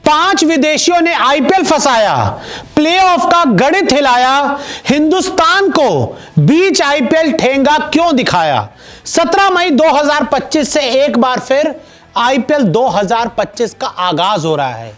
5 विदेशियों ने आईपीएल फंसाया, प्लेऑफ का गणित हिलाया, हिंदुस्तान को बीच आईपीएल ठेंगा क्यों दिखाया। 17 मई 2025 से एक बार फिर आईपीएल 2025 का आगाज हो रहा है।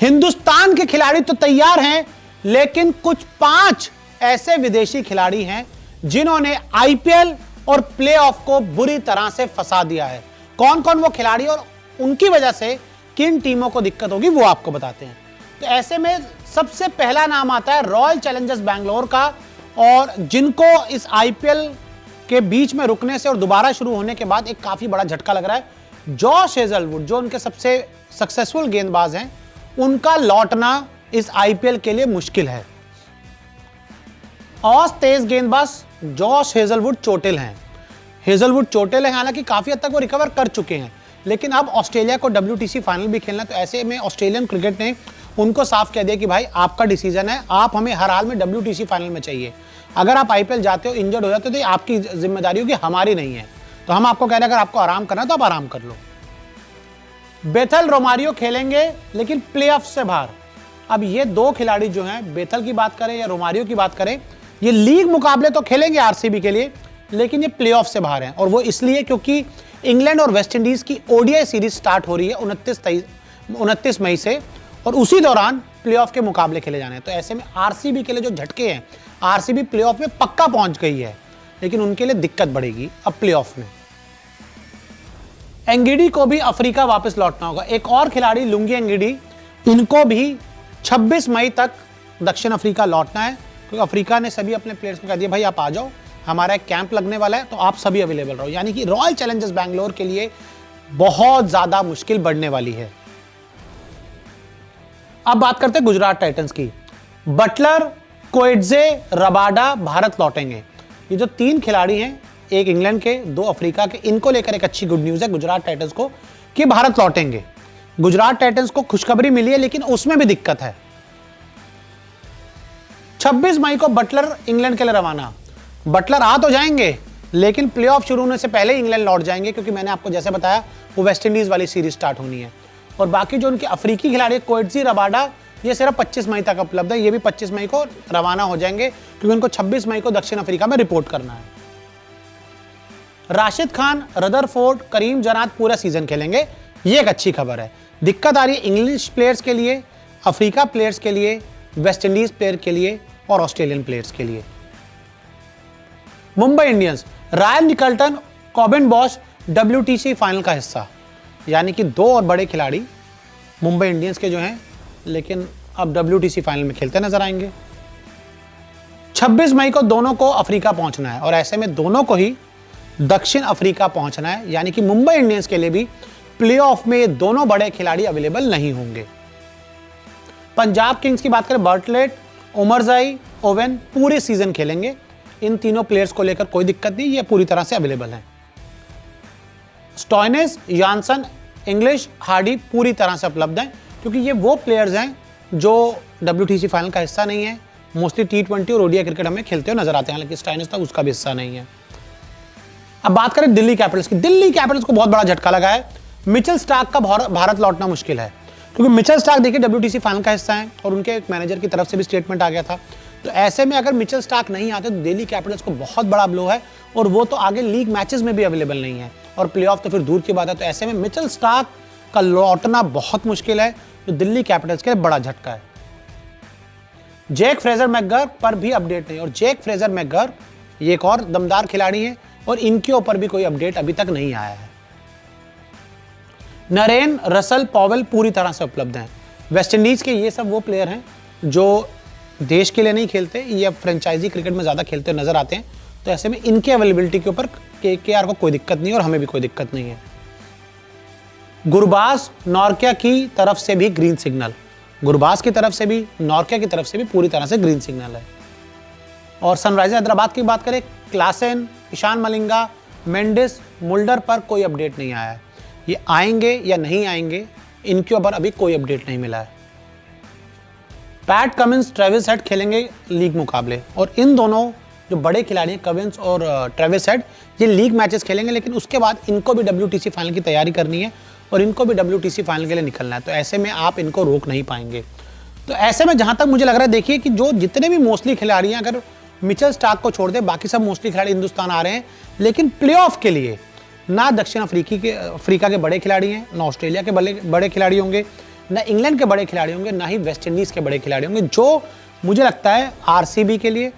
हिंदुस्तान के खिलाड़ी तो तैयार हैं, लेकिन कुछ 5 ऐसे विदेशी खिलाड़ी हैं जिन्होंने आईपीएल और प्लेऑफ को बुरी तरह से फंसा दिया है। कौन कौन वो खिलाड़ी और उनकी वजह से किन टीमों को दिक्कत होगी वो आपको बताते हैं। तो ऐसे में सबसे पहला नाम आता है रॉयल चैलेंजर्स बैंगलोर का, और जिनको इस आईपीएल के बीच में रुकने से और दोबारा शुरू होने के बाद एक काफी बड़ा झटका लग रहा है। जॉश हेजलवुड जो उनके सबसे सक्सेसफुल गेंदबाज हैं, उनका लौटना इस आईपीएल के लिए मुश्किल है। और तेज गेंदबाज जॉश हेजलवुड चोटिल हैं। हालांकि काफी हद तक वो रिकवर कर चुके हैं, लेकिन अब ऑस्ट्रेलिया को WTC फाइनल भी खेलना, तो ऐसे में ऑस्ट्रेलियन क्रिकेट ने उनको साफ कह दिया कि भाई आपका डिसीजन है, आप हमें हर हाल में WTC फाइनल में चाहिए। अगर आप आईपीएल जाते हो, इंजर्ड हो जाते हो, तो ये आपकी जिम्मेदारी होगी, हमारी नहीं है। तो हम आपको कह रहे हैं अगर आपको आराम करना है तो आप आराम कर लो। बेथल रोमारियो खेलेंगे लेकिन प्लेऑफ से बाहर। अब ये 2 खिलाड़ी जो हैं, बेथल की बात करें या रोमारियो की बात करें, ये लीग मुकाबले तो खेलेंगे आरसीबी के लिए, लेकिन ये प्लेऑफ से बाहर हैं। और वो इसलिए क्योंकि इंग्लैंड और वेस्ट इंडीज की ओडीआई सीरीज स्टार्ट हो रही है 29 मई से, और उसी दौरान प्लेऑफ के मुकाबले खेले जाने हैं। तो ऐसे में आरसीबी के लिए जो झटके हैं, आरसीबी प्लेऑफ में पक्का पहुंच गई है, लेकिन उनके लिए दिक्कत बढ़ेगी अब प्लेऑफ में। एंगिडी को भी अफ्रीका वापस लौटना होगा। एक और खिलाड़ी लुंगी एंगिडी, इनको भी 26 मई तक दक्षिण अफ्रीका लौटना है, क्योंकि अफ्रीका ने सभी अपने प्लेयर्स को कह दिया भाई आप आ जाओ, हमारा एक कैंप लगने वाला है, तो आप सभी अवेलेबल रहो। यानी कि रॉयल चैलेंजर्स बैंगलोर के लिए बहुत ज्यादा मुश्किल बढ़ने वाली है। अब बात करते हैं गुजरात टाइटंस की। बटलर, कोएट्जे, रबाडा भारत लौटेंगे। ये जो 3 खिलाड़ी हैं, एक इंग्लैंड के, 2 अफ्रीका के, इनको लेकर एक अच्छी गुड न्यूज है गुजरात टाइटंस को कि भारत लौटेंगे। गुजरात टाइटंस को खुशखबरी मिली है, लेकिन उसमें भी दिक्कत है। 26 मई को बटलर इंग्लैंड के लिए रवाना। बटलर आ तो जाएंगे, लेकिन प्लेऑफ शुरू होने से पहले इंग्लैंड लौट जाएंगे, क्योंकि मैंने आपको जैसे बताया वो वेस्ट इंडीज वाली सीरीज स्टार्ट होनी है। और बाकी जो उनके अफ्रीकी खिलाड़ी कोएट्जे, रबाडा, ये सिर्फ 25 मई तक उपलब्ध है। ये भी 25 मई को रवाना हो जाएंगे, क्योंकि उनको 26 मई को दक्षिण अफ्रीका में रिपोर्ट करना है। राशिद खान, रदरफोर्ड, करीम जन्नात पूरा सीजन खेलेंगे, ये एक अच्छी खबर है। दिक्कत आ रही है इंग्लिश प्लेयर्स के लिए, अफ्रीका प्लेयर्स के लिए, वेस्ट इंडीज प्लेयर के लिए और ऑस्ट्रेलियन प्लेयर्स के लिए। Mumbai Indians, Ryan Rickelton, Corbin Bosch WTC final का हिस्सा। यानी कि 2 और बड़े खिलाड़ी मुंबई इंडियंस के जो हैं, लेकिन अब WTC फाइनल में खेलते नजर आएंगे। 26 मई को दोनों को अफ्रीका पहुंचना है, और ऐसे में दोनों को ही दक्षिण अफ्रीका पहुंचना है। यानी कि मुंबई इंडियंस के लिए भी प्लेऑफ में ये दोनों बड़े खिलाड़ी अवेलेबल नहीं होंगे। पंजाब किंग्स की बात करें, बर्टलेट, उमरजाई, ओवेन पूरे सीजन खेलेंगे। इन तीनों प्लेयर्स को लेकर कोई दिक्कत नहीं, ये पूरी तरह से अवेलेबल हैं। स्टॉइनिस, यानसन, इंग्लिश, हार्डी पूरी तरह से उपलब्ध हैं, क्योंकि ये वो प्लेयर्स हैं जो WTC फाइनल का हिस्सा नहीं है। मोस्टली T20 और ओडीआई क्रिकेट हमें खेलते हुए नजर आते हैं, हालांकि स्टॉइनिस था उसका भी हिस्सा नहीं है। अब बात करें दिल्ली कैपिटल्स की। दिल्ली कैपिटल्स को बहुत बड़ा झटका लगा है। मिचेल स्टार्क का भारत लौटना मुश्किल है, क्योंकि मिचेल स्टार्क देखिए WTC फाइनल का हिस्सा है, और उनके एक मैनेजर की तरफ से भी स्टेटमेंट आ गया था। तो ऐसे में अगर मिचेल स्टार्क नहीं आते तो दिल्ली कैपिटल्स को बहुत बड़ा ब्लो है, और वो तो आगे लीग मैचेस में भी अवेलेबल नहीं है, और प्लेऑफ तो फिर दूर की बात है। तो ऐसे में मिचेल स्टार्क का लौटना बहुत मुश्किल है, जो दिल्ली कैपिटल्स के लिए बड़ा झटका है। जैक फ्रेजर मैकगर पर भी अपडेट नहीं, और जैक फ्रेजर मैकगर ये एक और दमदार खिलाड़ी है, और इनके ऊपर भी कोई अपडेट अभी तक नहीं आया है। नरेन, रसल, पॉवेल पूरी तरह से उपलब्ध हैं। वेस्ट इंडीज के ये सब वो प्लेयर हैं जो देश के लिए नहीं खेलते, ये फ्रेंचाइजी क्रिकेट में ज़्यादा खेलते नजर आते हैं। तो ऐसे में इनके अवेलेबिलिटी के ऊपर KKR को कोई दिक्कत नहीं है, और हमें भी कोई दिक्कत नहीं है। गुरबाज, नॉर्किया की तरफ से भी ग्रीन सिग्नल। गुरबाज की तरफ से भी, नॉर्किया की तरफ से भी पूरी तरह से ग्रीन सिग्नल है। और सनराइजर हैदराबाद की बात करें, क्लासेन, ईशान मलिंगा, मेंडिस, मुल्डर पर कोई अपडेट नहीं आया है। ये आएंगे या नहीं आएंगे, इनके ऊपर अभी कोई अपडेट नहीं मिला है। पैट कमिंस, ट्रेविस हेड खेलेंगे लीग मुकाबले, और इन दोनों जो बड़े खिलाड़ी हैं कमिंस और ट्रेविस हेड, ये लीग मैचेस खेलेंगे, लेकिन उसके बाद इनको भी WTC फाइनल की तैयारी करनी है, और इनको भी WTC फाइनल के लिए निकलना है, तो ऐसे में आप इनको रोक नहीं पाएंगे। तो ऐसे में जहाँ तक मुझे लग रहा है, देखिए कि जो जितने भी मोस्टली खिलाड़ी हैं, अगर मिचेल स्टार्क को छोड़ दे बाकी सब मोस्टली खिलाड़ी हिंदुस्तान आ रहे हैं, लेकिन प्लेऑफ के लिए ना दक्षिण अफ्रीका के बड़े खिलाड़ी हैं, ना ऑस्ट्रेलिया के बड़े खिलाड़ी होंगे, ना इंग्लैंड के बड़े खिलाड़ी होंगे, ना ही वेस्ट इंडीज़ के बड़े खिलाड़ी होंगे। जो मुझे लगता है RCB के लिए,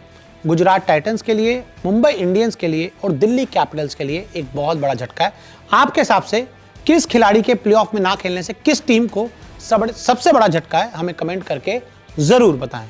गुजरात टाइटंस के लिए, मुंबई इंडियंस के लिए और दिल्ली कैपिटल्स के लिए एक बहुत बड़ा झटका है। आपके हिसाब से किस खिलाड़ी के प्लेऑफ में ना खेलने से किस टीम को सबसे बड़ा झटका है, हमें कमेंट करके ज़रूर बताएं।